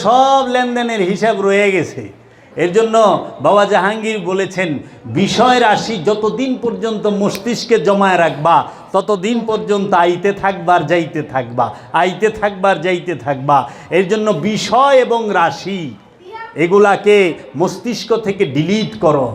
সব লেনদেনের হিসাব রয়ে গেছে। এর জন্য বাবা জাহাঙ্গীর বলেছেন, বিষয় রাশি যতদিন পর্যন্ত মস্তিষ্কে জমায় রাখবা ততদিন পর্যন্ত আইতে থাকবার যাইতে থাকবা, আইতে থাকবার যাইতে থাকবা। এর জন্য বিষয় এবং রাশি এগুলাকে মস্তিষ্ক থেকে ডিলিট করো,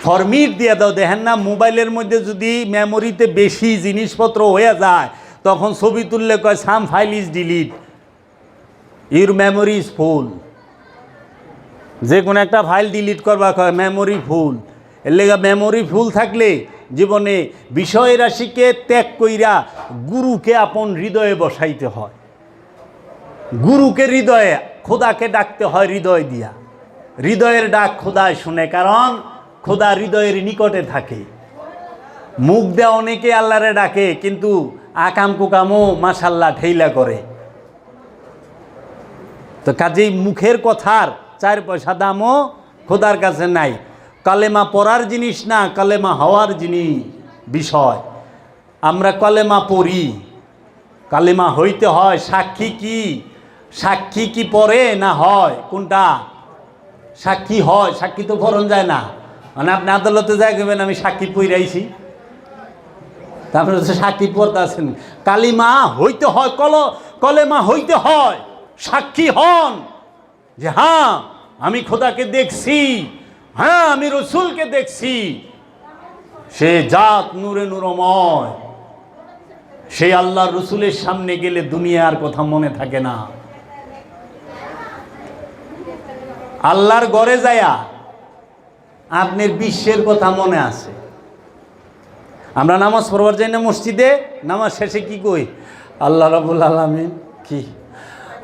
ফরমিট দিয়ে দাও। দেখেন না, মোবাইলের মধ্যে যদি মেমোরিতে বেশি জিনিসপত্র হয়ে যায় তখন ছবি তুললে কয় some file is delete, your memory is full. যে কোনো একটা ফাইল ডিলিট করবা কয় মেমোরি ফুল। এর লেগা মেমোরি ফুল থাকলে জীবনে বিষয় রাশিকে ত্যাগ কইরা গুরুকে আপন হৃদয়ে বসাইতে হয়। গুরুকে হৃদয়ে, খোদাকে ডাকতে হয় হৃদয় দিয়া। হৃদয়ের ডাক খোদায় শুনে, কারণ খোদা হৃদয়ের নিকটে থাকে। মুখ দেয়া অনেকে আল্লাহরে ডাকে, কিন্তু আকাম কুকামও মাশাল্লাহ ঠেইলা করে। তো কাজেই মুখের কথার 4 পয়সা দামও খোদার কাছে নাই। কালেমা পড়ার জিনিস না, কালেমা হওয়ার জিনিস বিষয়। আমরা কালেমা পড়ি, কালেমা হইতে হয়। সাক্ষী কি, সাক্ষী কি পড়ে না হয়? কোনটা? সাক্ষী হয়, সাক্ষী তো ফরন যায় না। মানে আপনি আদালতে যাই গেবেন আমি সাক্ষী পইরাইছি, তারপরে সাক্ষী পড়তে আছেন। কালিমা হইতে হয়, কলেমা হইতে হয়। সাক্ষী হন যে হ্যাঁ আমি খোদাকে দেখছি, হ্যাঁ আমি রসুলকে দেখছি। সে জাত নূরে নূরময়, সেই আল্লাহর রসুলের সামনে গেলে দুনিয়ার কথা মনে থাকে না। আল্লাহর ঘরে যায়া আপনার বিশ্বের কথা মনে আছে। আমরা নামাজ পড়বার যাই না মসজিদে, নামাজ শেষে কি কই? আল্লাহ রাব্বুল আলামিন কি,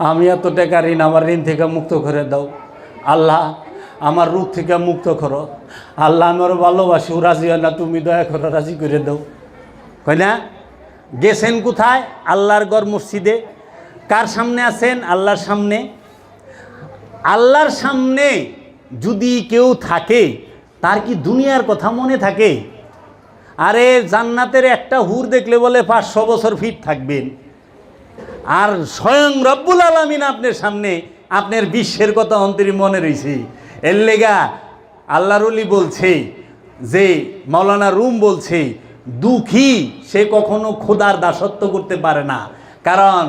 আমি এত টাকা ঋণ, আমার ঋণ থেকে মুক্ত করে দাও। আল্লাহ আমার রূপ থেকে মুক্ত করো। আল্লাহ আমার ভালোবাসি, রাজি হয় না, তুমি দয়া করো, রাজি করে দাও। কই না? গেছেন কোথায়? আল্লাহর ঘর মসজিদে। কার সামনে আছেন? আল্লাহর সামনে। আল্লাহর সামনে যদি কেউ থাকে, তার কি দুনিয়ার কথা মনে থাকে? আরে জান্নাতের একটা হুর দেখলে বলে 500 বছর ফিট থাকবেন। আর স্বয়ং রব্বুল আলামিন আপনার সামনে, আপনার বিশ্বের কথা অন্তরে মনে রয়েছে। এর লেগা আল্লাহর ওলি বলছে যে, মাওলানা রুম বলছে, দুঃখী সে কখনো খোদার দাসত্ব করতে পারে না, কারণ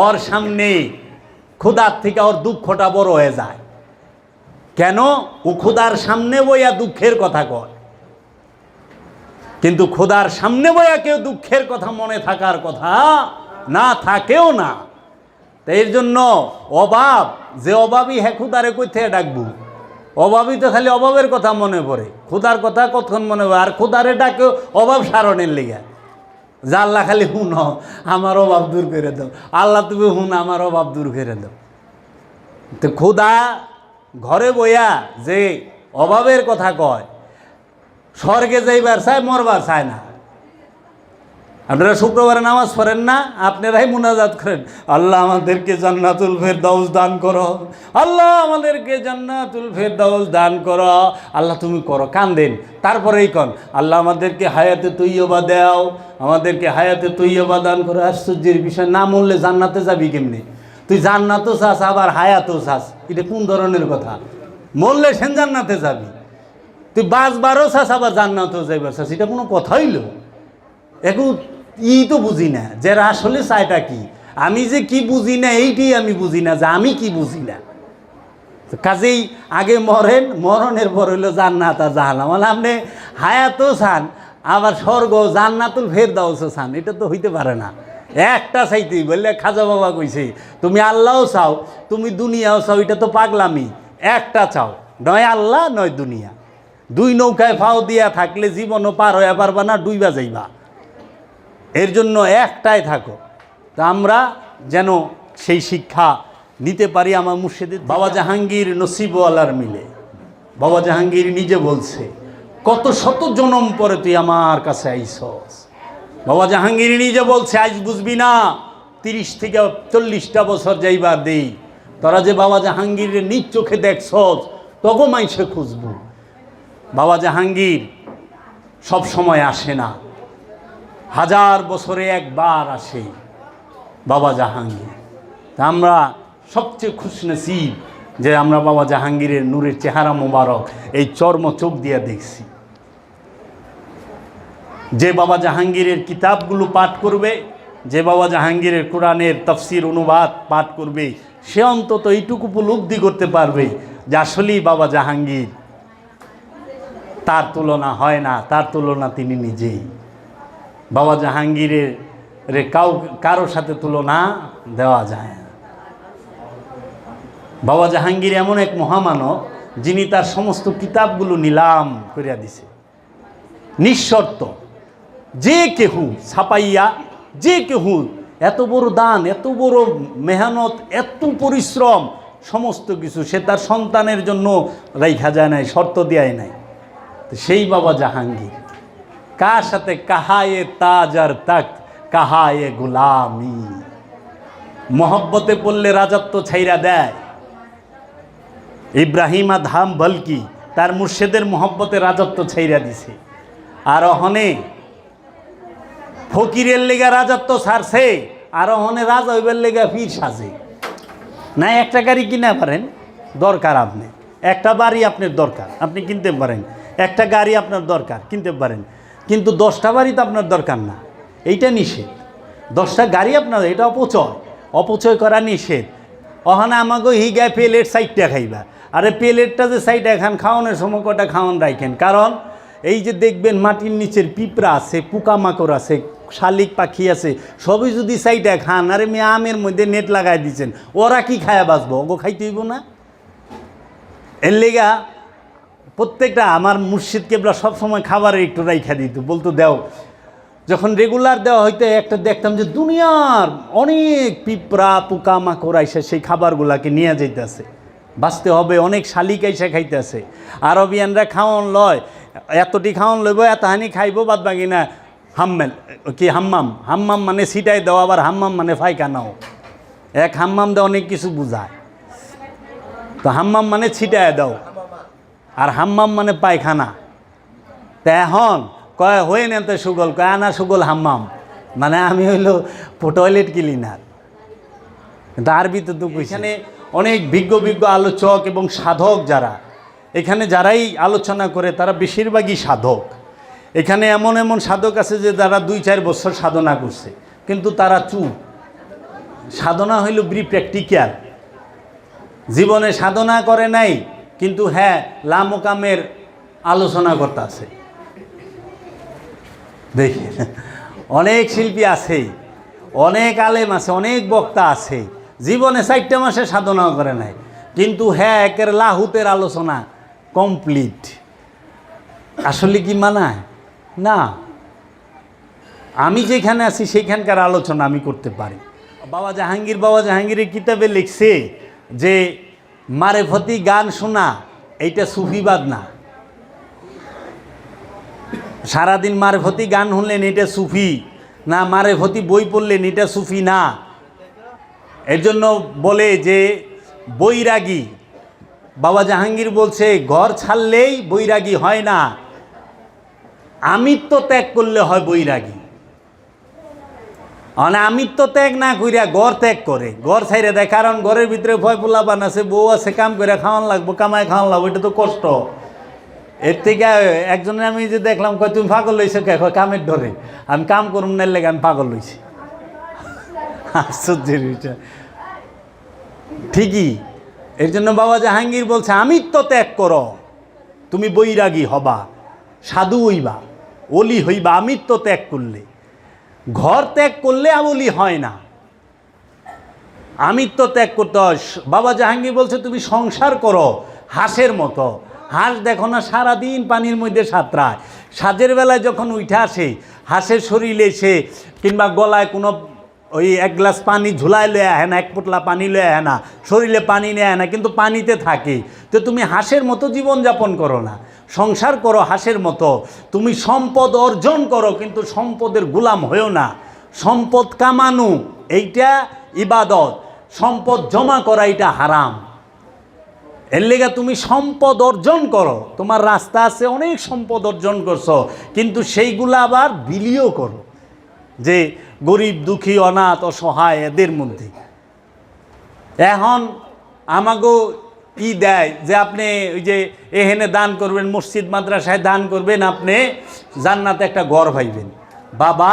ওর সামনে খোদার থেকে ওর দুঃখটা বড় হয়ে যায়। কেন? ও খোদার সামনে বইয়া দুঃখের কথা কয়, কিন্তু খোদার সামনে বইয়া কেউ দুঃখের কথা মনে থাকার কথা না, থাকেও না। তাই এর জন্য অভাব, যে অভাবী হ্যাঁ খোদারে কই থেকে ডাকবো? অভাবী তো খালি অভাবের কথা মনে পড়ে, খোদার কথা কতক্ষণ মনে পড়ে? আর খোদারে ডাকে অভাব সারণের লেগে, যে আল্লাহ খালি হুন আমার অভাব দূর করে দাও, আল্লাহ তুমি হুন আমার অভাব দূর করে দাও। তো খোদা ঘরে বইয়া যে অভাবের কথা কয়, স্বর্গে যাইবার চায়, মরবার চায় না। আপনারা শুক্রবারে নামাজ পড়েন না? আপনারাই মুনাজাত করেন, আল্লাহ আমাদেরকে জান্নাতুল ফেরদাউস দান করো, আল্লাহ আমাদেরকে জান্নাতুল ফেরদাউস দান করো, আল্লাহ তুমি করো, কান্দেন। তারপরেই কন আল্লাহ আমাদেরকে হায়াতে তৈয়বা দাও, আমাদেরকে হায়াতে তৈয়বা দান করো। আশ্চর্যের বিষয়, না মরলে জান্নাতে যাবি কেমনি? তুই জান্নাতও চাস আবার হায়াতও চাস, এটা কোন ধরনের কথা? মরলে সেন জান্নাতে যাবি, তুই বাঁচবারও চাস আবার জান্নাতও যাইবার চাস, এটা কোনো কথা হইল? এখন তো বুঝি না যে আসলে চাইটা কি। আমি যে কি বুঝি না এইটাই আমি বুঝি না, যে আমি কি বুঝি না। কাজেই আগে মরেন, মরণের পর হইলো জান্নাত আর জাহান্নাম। মানে আপনি হায়াতও চান আবার স্বর্গ জান্নাতুল ফেরদাউসও চান, এটা তো হইতে পারে না। একটা চাইতেই বললে খাজা বাবা কইছে, তুমি আল্লাহও চাও তুমি দুনিয়াও চাও, এটা তো পাগলামি। একটা চাও, নয় আল্লাহ নয় দুনিয়া। দুই নৌকায় ফাও দিয়া থাকলে জীবনও পার হইয়া পারবা না, ডুইবা যাইবা। এর জন্য একটাই থাকো। তা আমরা যেন সেই শিক্ষা নিতে পারি আমার মুর্শিদের। বাবা জাহাঙ্গীর নসিবওয়ালার মিলে বাবা জাহাঙ্গীর নিজে বলছে, কত শত জনম পরে তুই আমার কাছে আইসস। বাবা জাহাঙ্গীর নিজে বলছে, আজ বুঝবি না, 30 থেকে 40টা বছর যাইবার দেই, তোরা যে বাবা জাহাঙ্গীরের নিজ চোখে দেখছস, তখন মাইসে খুঁজবো। বাবা জাহাঙ্গীর সব সময় আসে না, 1000 বছরে একবার আসে বাবা জাহাঙ্গীর। তা আমরা সবচেয়ে খুশনসিব যে আমরা বাবা জাহাঙ্গীরের নূরের চেহারা মোবারক এই চর্ম চোখ দিয়ে দেখছি। যে বাবা জাহাঙ্গীরের কিতাবগুলো পাঠ করবে, যে বাবা জাহাঙ্গীরের কোরআনের তাফসির অনুবাদ পাঠ করবে, সে অন্তত এইটুকু উপলব্ধি করতে পারবে যে আসলেই বাবা জাহাঙ্গীর, তার তুলনা হয় না, তার তুলনা তিনি নিজেই। বাবা জাহাঙ্গীরের কারো সাথে তুলনা দেওয়া যায় না। বাবা জাহাঙ্গীর এমন এক মহামানব যিনি তার সমস্ত কিতাবগুলো নিলাম করিয়া দিছে নিঃশর্ত। যে কেহু ছাপাইয়া, যে কেহু, এত বড় দান, এত বড় মেহনত, এত পরিশ্রম, সমস্ত কিছু সে তার সন্তানের জন্য রাইখা যায় নাই, শর্ত দেয় নাই। তো সেই বাবা জাহাঙ্গীর কার সাথে কাহায়ে তাজ আর তাক্ত কাহায়ে গুলামি, মহব্বতে পড়লে রাজত্ব ছাইরা দেয়। ইব্রাহিম আদহাম বলকি তার মুর্শেদের মহব্বতে রাজত্ব ছাইরা দিছে, আর অহনে ফকিরের লেগা রাজত্ব ছাড়ছে, আর অহনে রাজা হইবার লেগা ফির সাজে। না একটা গাড়ি কিনা পারেন, দরকার আপনি একটা বাড়ি আপনার দরকার, আপনি কিনতে পারেন, একটা গাড়ি আপনার দরকার কিনতে পারেন, কিন্তু 10টা বাড়ি তো আপনার দরকার না, এইটা নিষেধ। 10টা গাড়ি আপনার, এটা অপচয়, অপচয় করা নিষেধ। অহনে আমাকে হিগায় প্লেট 4টা খাইবা, আরে প্লেটটা যে 4টা খান, খাওয়ানোর সময় কটা খাওয়ান রাখেন। কারণ এই যে দেখবেন মাটির নিচের পিঁপড়া আছে, পোকামাকড় আছে, শালিক পাখি আছে, সবই যদি 4টা খান, আরে মেয়ে আমের মধ্যে নেট লাগাই দিচ্ছেন, ওরা কি খায়া বাঁচবো? ওগো খাইতে হইব না? এর লেগা প্রত্যেকটা আমার মুর্শিদ কেবলা সবসময় খাবারের একটু রাইখা দিত, বলতো দেও। যখন রেগুলার দেওয়া হইতে একটা দেখতাম যে দুনিয়ার অনেক পিঁপড়া পোকামাকড় আইসা সেই খাবারগুলাকে নিয়ে যাইতেছে, বাঁচতে হবে, অনেক শালিক আইসা খাইতেছে। আরবিয়ানরা খাওয়ান লয়, এতটি খাওয়ান লইব, এতহানি খাইব, বাদ বাকি না হাম্মেল কি হাম্মাম, হাম্মাম মানে ছিটাই দেওয়া, আবার হাম্মাম মানে ফাইখানাও। এক হাম্মাম দেওয়া অনেক কিছু বুঝায়। তো হাম্মাম মানে ছিটায় দাও, আর হাম্মাম মানে পায়খানা। তা এখন কয় হয়ে নেন তো সুগল, কয় আনা সুগল হাম্মাম, মানে আমি হইল টয়লেট ক্লিনার। কিন্তু আরবিতে তো এখানে অনেক বিজ্ঞ বিজ্ঞ আলোচক এবং সাধক যারা এখানে যারাই আলোচনা করে তারা বেশিরভাগই সাধক। এখানে এমন এমন সাধক আছে যে যারা 2-4 বছর সাধনা করছে, কিন্তু তারা চুপ। সাধনা হইল প্র্যাকটিক্যাল, জীবনে সাধনা করে নাই, কিন্তু হ্যাঁ লামোকামের আলোচনা করতে আছে। দেখি অনেক শিল্পী আছে, অনেক আলেম আছে, অনেক বক্তা আছে, জীবনে 4টা মাসে সাধনাও করে নাই, কিন্তু হ্যাঁ একের লাহুতের আলোচনা কমপ্লিট। আসলে কি মানায় না? আমি যেখানে আছি সেইখানকার আলোচনা আমি করতে পারি। বাবা জাহাঙ্গীরের কিতাবে লিখছে যে মারেফতি গান শোনা এইটা সুফিবাদ না। সারাদিন মারেফতি গান শুনলেন এটা সুফি না, মারেফতি বই পড়লেন এটা সুফি না। এর জন্য বলে যে বৈরাগী, বাবা জাহাঙ্গীর বলছে ঘর ছাড়লেই বৈরাগী হয় না, আমিত্ব ত্যাগ করলে হয় বৈরাগী। মানে আমিত্ব ত্যাগ না কইরা ঘর ত্যাগ করে, ঘর ছাইরে দেয়। কারণ ঘরের ভিতরে ভয় পোলাপান আছে, বউ আছে, কাম করে খাওয়ান লাগবো, কামায় খাওয়ান লাগবো, এটা তো কষ্ট। এর থেকে একজনের আমি যে দেখলাম, কয় তুমি পাগল লইছো কে? কামের ডরে, আমি কাম করুন না লেগে আমি পাগল লইছি। আশ্চর্যের বিষয়। ঠিকই, এর জন্য বাবা জাহাঙ্গীর বলছে আমিত্ব ত্যাগ করো, তুমি বৈরাগী হবা, সাধু হইবা, অলি হইবা আমিত্ব ত্যাগ করলে। ঘর ত্যাগ করলে অলি হয় না, আমিত্ব ত্যাগ করতে হয়। বাবা জাহাঙ্গীর বলছে তুমি সংসার করো হাঁসের মতো। হাঁস দেখো না সারাদিন পানির মধ্যে সাঁতরায়, সাজের বেলায় যখন উঠে আসে হাঁসের শরীরে সে কিংবা গলায় কোনো ওই 1 গ্লাস পানি ঝুলাই লয়ে আহে না, 1 পোটলা পানি লয়ে আহে না, শরীরে পানি নেয় না, কিন্তু পানিতে থাকে। তো তুমি হাঁসের মতো জীবনযাপন করো না, সংসার করো হাঁসের মতো। তুমি সম্পদ অর্জন করো, কিন্তু সম্পদের গোলাম হয়েও না। সম্পদ কামানো এইটা ইবাদত, সম্পদ জমা করা এটা হারাম। এর লেগে তুমি সম্পদ অর্জন করো, তোমার রাস্তা আছে, অনেক সম্পদ অর্জন করছো, কিন্তু সেইগুলো আবার বিলিও করো, যে গরিব দুঃখী অনাথ অসহায় এদের মধ্যে। এখন আমাকেও দেয় যে আপনি ওই যে এখানে দান করবেন, মসজিদ মাদ্রাসায় দান করবেন, আপনি জান্নাতে একটা ঘর পাইবেন। বাবা,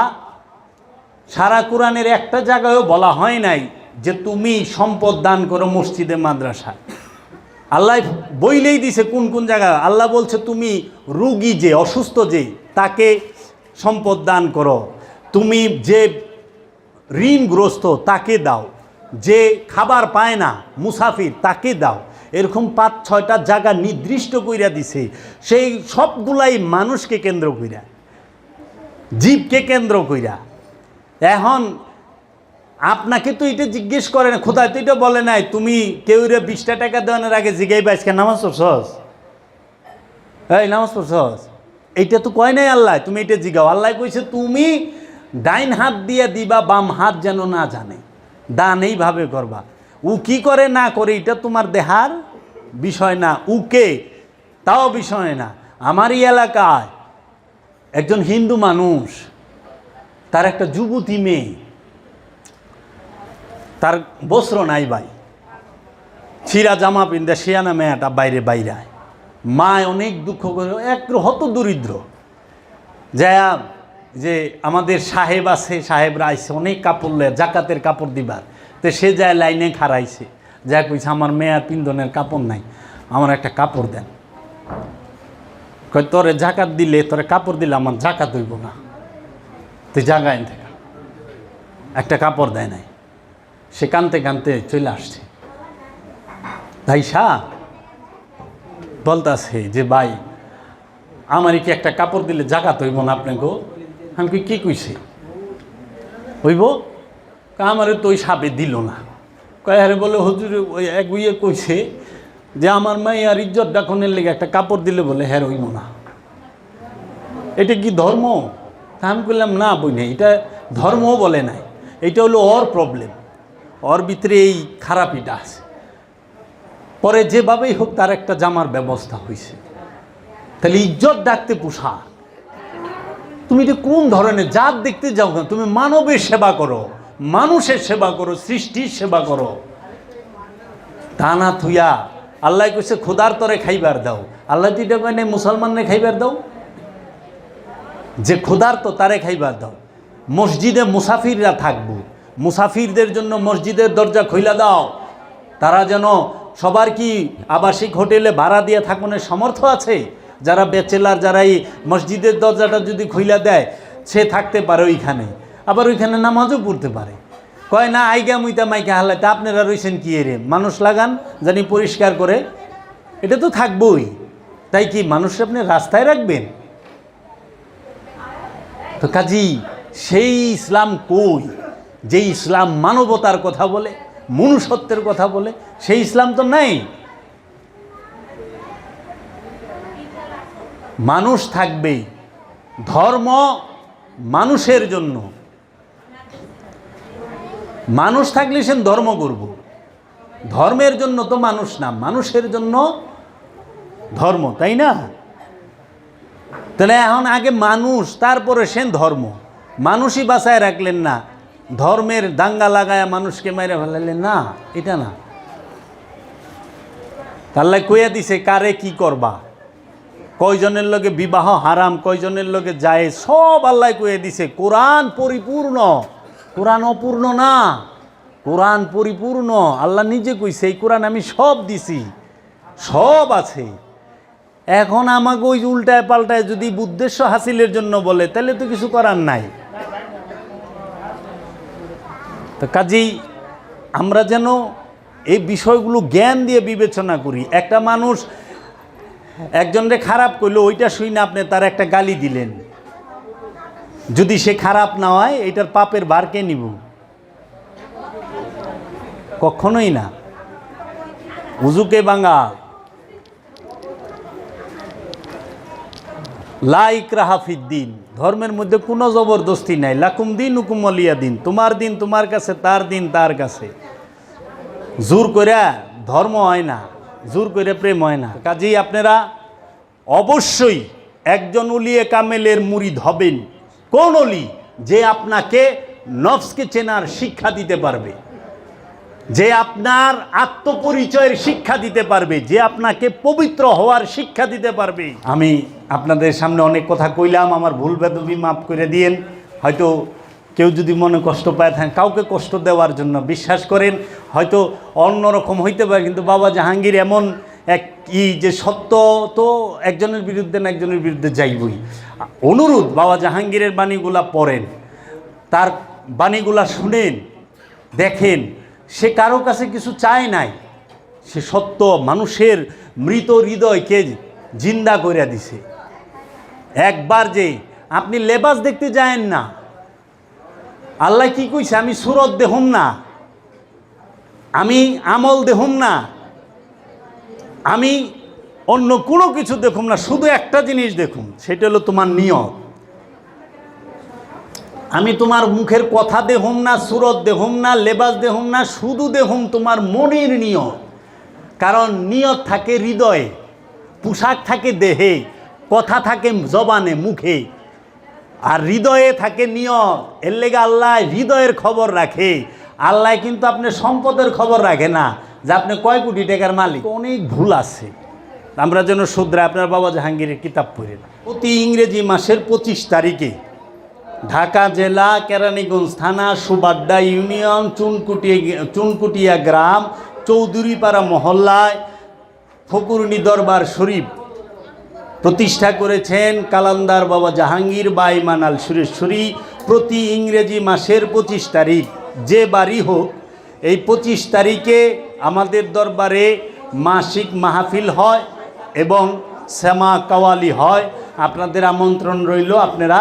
সারা কোরআনের একটা জায়গায়ও বলা হয় নাই যে তুমি সম্পদ দান করো মসজিদে মাদ্রাসায়। আল্লাহ বইলেই দিছে কোন কোন জায়গা। আল্লাহ বলছে তুমি রুগী যে, অসুস্থ যে, তাকে সম্পদ দান করো, তুমি যে ঋণগ্রস্ত তাকে দাও, যে খাবার পায় না মুসাফির তাকে দাও। এরকম 5-6টা জায়গা নির্দিষ্ট কইরা দিছে। সেই সবগুলাই মানুষকে কেন্দ্র কইরা, জীবকে কেন্দ্র কইরা। এখন আপনাকে তো এটা জিজ্ঞেস করে না, খোদা তো এটা বলে নাই তুমি কেউ 20টা টাকা দেওয়ানোর আগে জিগাইবা আজকে নামাজ পড়ছস, এই নামাজ পড়ছস, এইটা তো কয় নাই আল্লাহ, তুমি এটা জিগাও। আল্লাহ কইছে তুমি ডাইন হাত দিয়ে দিবা, বাম হাত যেন না জানে, দান এইভাবে করবা। ও কি করে না করে এটা তোমার দেহার বিষয় না, উকে তাও বিষয় না। আমার এই এলাকায় একজন হিন্দু মানুষ, তার একটা যুবতী মেয়ে, তার বস্ত্র নাই ভাই, ছিঁড়া জামা পিন্দা শিয়ানা মেয়েটা বাইরে বাইরায়, মায় অনেক দুঃখ করে, এক হত দরিদ্র যা যে আমাদের সাহেব আছে, সাহেবরা আইসে অনেক কাপড় লে জাকাতের কাপড় দিবার, তো সে যায় লাইনে খাড়াইছে, যা কইছে আমার মেয়ের পিন্দনের কাপড় নাই, আমার একটা কাপড় দেন। কয় তোরে জাকাত দিলে, তোরে কাপড় দিলে আমার জাকাত হইব না, তুই জাগাইন থেকে একটা কাপড় দেয় নাই। সে কানতে কানতে চলে আসছে। ভাই শাহ বলতাছে যে ভাই আমারই কি একটা কাপড় দিলে জাকাত হইব না আপনাকে? আমি কি কইছে হইব? আমারে তো ওই সাপে দিল না। কয় আরে বলে হুজুর ওই এক ইয়ে কইছে যে আমার মাইয়ার ইজ্জত ডাকনের লেগে একটা কাপড় দিলে বলে হ্যাঁ হইব না। এটা কি ধর্ম? তা আমি বললাম না বই না, এটা ধর্মও বলে নাই, এটা হলো ওর প্রবলেম, ওর ভিতরে এই খারাপিটা আছে। পরে যেভাবেই হোক তার একটা জামার ব্যবস্থা হয়েছে। তাহলে ইজ্জত ডাকতে পোষা, তুমি এটা কোন ধরনের জাত দেখতে যাও না? তুমি মানবের সেবা করো, মানুষের সেবা করো, সৃষ্টির সেবা করো, তা না থুইয়া আল্লাহ কইছে খোদার তরে খাইবার দাও। আল্লাহ তো এটা মানে মুসলমানরে খাইবার দাও, যে খোদার তো তারে খাইবার দাও। মসজিদে মুসাফিররা থাকবো, মুসাফিরদের জন্য মসজিদের দরজা খুইলা দাও, তারা যেন সবার কি আবাসিক হোটেলে ভাড়া দিয়ে থাকনের সামর্থ্য আছে? যারা ব্যাচেলার, যারা এই মসজিদের দরজাটা যদি খুইলা দেয় সে থাকতে পারে ওইখানে, আবার ওইখানে নামাজও পড়তে পারে। কয় না আইগা মুইতা মাইকা হালাইতে আপনারা রয়েছেন কি রে, মানুষ লাগান জানি পরিষ্কার করে, এটা তো থাকবই। তাই কি মানুষকে আপনি রাস্তায় রাখবেন? তো কাজী সেই ইসলাম কই, যে ইসলাম মানবতার কথা বলে, মনুষ্যত্বের কথা বলে, সেই ইসলাম তো নাই। মানুষ থাকবেই, ধর্ম মানুষের জন্য, মানুষ থাকলে সে ধর্ম করব, ধর্মের জন্য তো মানুষ না, মানুষের জন্য ধর্ম, তাই না? তাহলে এখন আগে মানুষ, তারপরে সে ধর্ম। মানুষই বাঁচায় রাখলেন না, ধর্মের দাঙ্গা লাগায়া মানুষকে মেরে ফেলালেন না, এটা না। আল্লাহ কইয়া দিছে কারে কি করবা, কয়জনের লগে বিবাহ হারাম, কয়জনের লগে যায়, সব আল্লাহ কইয়া দিছে। কোরআন পরিপূর্ণ, কোরআন অপূর্ণ না, কোরআন পরিপূর্ণ। আল্লাহ নিজে কইছে এই কোরআন আমি সব দিছি, সব আছে। এখন আমাকে ওই উল্টায় পাল্টায় যদি উদ্দেশ্য হাসিলের জন্য বলে, তাহলে তো কিছু করার নাই। তো কাজেই আমরা যেন এই বিষয়গুলো জ্ঞান দিয়ে বিবেচনা করি। একটা মানুষ একজনরে খারাপ করলো, ওইটা শুই না আপনি তার একটা গালি দিলেন, যদি সে খারাপ না হয় এটার পাপের ভার কে নিব? কখনোই না। উজুকে বাঙ্গা, লা ইকরাহা ফিদ্দিন, ধর্মের মধ্যে কোনো জবরদস্তি নাই। লাকুম দিন হুকুম ওয়ালিয়া দিন, তোমার দিন তোমার কাছে, তার দিন তার কাছে। জোর করে ধর্ম হয় না, জোর করে প্রেম হয় না। কাজেই আপনারা অবশ্যই একজন ওলিয়ে কামেলের মুরিদ হবেন। কোন ওলি? যে আপনাকে নফসকে চেনার শিক্ষা দিতে পারবে, যে আপনার আত্মপরিচয়ের শিক্ষা দিতে পারবে, যে আপনাকে পবিত্র হওয়ার শিক্ষা দিতে পারবে। আমি আপনাদের সামনে অনেক কথা কইলাম, আমার ভুল বেদবি মাফ করে দিয়েন। হয়তো কেউ যদি মনে কষ্ট পায় থাকেন, কাউকে কষ্ট দেওয়ার জন্য, বিশ্বাস করেন হয়তো অন্যরকম হইতে পারে, কিন্তু বাবা জাহাঙ্গীর এমন এক যে সত্য তো একজনের বিরুদ্ধে না একজনের বিরুদ্ধে যাইবই। অনুরোধ, বাবা জাহাঙ্গীরের বাণীগুলা পড়েন, তার বাণীগুলা শুনেন, দেখেন। সে কারো কাছে কিছু চায় নাই, সে সত্য মানুষের মৃত হৃদয়কে জিন্দা করে দিছে। একবার যে আপনি লেবাস দেখতে যায়েন না, আল্লাহ কি কইছে, আমি সুরত দেহম না, আমি আমল দেহম না, আমি অন্য কোনো কিছু দেখুম না, শুধু একটা জিনিস দেখুন, সেটা হলো তোমার নিয়ত। আমি তোমার মুখের কথা দেহম না, সুরত দেহম না, লেবাস দেহম না, শুধু দেহম তোমার মনের নিয়ত। কারণ নিয়ত থাকে হৃদয়ে, পোশাক থাকে দেহে, কথা থাকে জবানে মুখে, আর হৃদয়ে থাকে নিয়ত। এর লেগে আল্লাহ হৃদয়ের খবর রাখে। আল্লাহ কিন্তু আপনার সম্পদের খবর রাখে না, যে আপনি কয় কোটি টাকার মালিক। অনেক ভুল আছে, আমরা যেন শুধরে আপনার বাবা জাহাঙ্গীরের কিতাব পড়েন। প্রতি ইংরেজি মাসের 25 তারিখে ঢাকা জেলা কেরানীগঞ্জ থানা সুবাড্ডা ইউনিয়ন চুনকুটিয়া গ্রাম চৌধুরীপাড়া মহল্লায় ফকুরনি দরবার শরীফ প্রতিষ্ঠা করেছেন কালান্দার বাবা জাহাঙ্গীর বা ইমান আল সুরেশ্বরী। প্রতি ইংরেজি মাসের 25 তারিখ যে বাড়ি হোক, এই 25 তারিখে আমাদের দরবারে মাসিক মাহফিল হয় এবং শ্যামা কাওয়ালি হয়। আপনাদের আমন্ত্রণ রইল, আপনারা